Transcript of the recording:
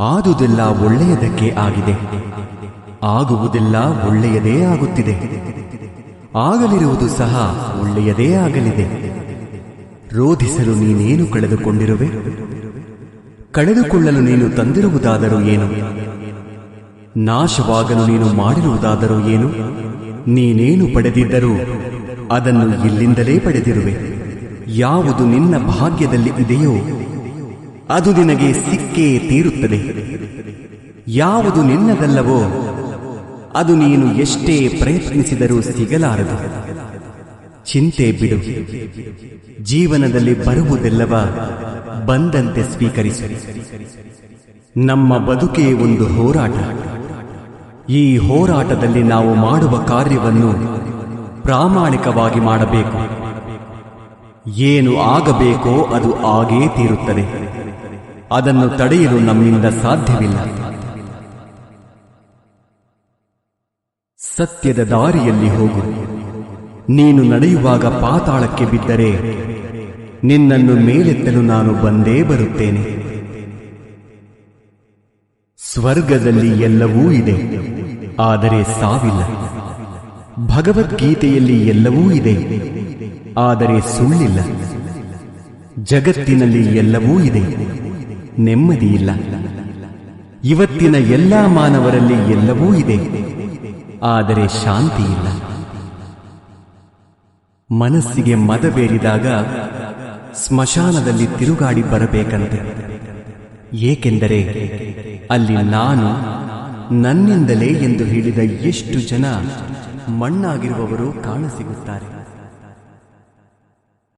ಆದುದೆಲ್ಲ ಒಳ್ಳೆಯದಕ್ಕೆ ಆಗಿದೆ, ಆಗುವುದೆಲ್ಲ ಒಳ್ಳೆಯದೇ ಆಗುತ್ತಿದೆ, ಆಗಲಿರುವುದು ಸಹ ಒಳ್ಳೆಯದೇ ಆಗಲಿದೆ. ರೋಧಿಸಲು ನೀನೇನು ಕಳೆದುಕೊಂಡಿರುವೆ? ಕಳೆದುಕೊಳ್ಳಲು ನೀನು ತಂದಿರುವುದಾದರೂ ಏನು? ನಾಶವಾಗಲು ನೀನು ಮಾಡಿರುವುದಾದರೂ ಏನು? ನೀನೇನು ಪಡೆದಿದ್ದರೂ ಅದನ್ನು ಇಲ್ಲಿಂದಲೇ ಪಡೆದಿರುವೆ. ಯಾವುದು ನಿನ್ನ ಭಾಗ್ಯದಲ್ಲಿ ಇದೆಯೋ ಅದು ನಿನಗೆ ಸಿಕ್ಕೇ ತೀರುತ್ತದೆ. ಯಾವುದು ನಿನ್ನದಲ್ಲವೋ ಅದು ನೀನು ಎಷ್ಟೇ ಪ್ರಯತ್ನಿಸಿದರೂ ಸಿಗಲಾರದು. ಚಿಂತೆ ಬಿಡು. ಜೀವನದಲ್ಲಿ ಬರುವುದೆಲ್ಲವ ಬಂದಂತೆ ಸ್ವೀಕರಿಸು. ನಮ್ಮ ಬದುಕೇ ಒಂದು ಹೋರಾಟ. ಈ ಹೋರಾಟದಲ್ಲಿ ನಾವು ಮಾಡುವ ಕಾರ್ಯವನ್ನು ಪ್ರಾಮಾಣಿಕವಾಗಿ ಮಾಡಬೇಕು. ಏನು ಆಗಬೇಕೋ ಅದು ಆಗೇ ತೀರುತ್ತದೆ. ಅದನ್ನು ತಡೆಯಲು ನಮ್ಮಿಂದ ಸಾಧ್ಯವಿಲ್ಲ. ಸತ್ಯದ ದಾರಿಯಲ್ಲಿ ಹೋಗು. ನೀನು ನಡೆಯುವಾಗ ಪಾತಾಳಕ್ಕೆ ಬಿದ್ದರೆ ನಿನ್ನನ್ನು ಮೇಲೆತ್ತಲು ನಾನು ಬಂದೇ ಬರುತ್ತೇನೆ. ಸ್ವರ್ಗದಲ್ಲಿ ಎಲ್ಲವೂ ಇದೆ, ಆದರೆ ಸಾವಿಲ್ಲ. ಭಗವದ್ಗೀತೆಯಲ್ಲಿ ಎಲ್ಲವೂ ಇದೆ, ಆದರೆ ಸುಳ್ಳಿಲ್ಲ. ಜಗತ್ತಿನಲ್ಲಿ ಎಲ್ಲವೂ ಇದೆ, ನೆಮ್ಮದಿಯಿಲ್ಲ. ಇವತ್ತಿನ ಎಲ್ಲಾ ಮಾನವರಲ್ಲಿ ಎಲ್ಲವೂ ಇದೆ, ಆದರೆ ಶಾಂತಿಯಿಲ್ಲ. ಮನಸ್ಸಿಗೆ ಮದಬೇರಿದಾಗ ಸ್ಮಶಾನದಲ್ಲಿ ತಿರುಗಾಡಿ ಬರಬೇಕಂತೆ. ಏಕೆಂದರೆ ಅಲ್ಲಿ ನಾನು ನನ್ನಿಂದಲೇ ಎಂದು ಹೇಳಿದ ಎಷ್ಟು ಜನ ಮಣ್ಣಾಗಿರುವವರು ಕಾಣಸಿಗುತ್ತಾರೆ.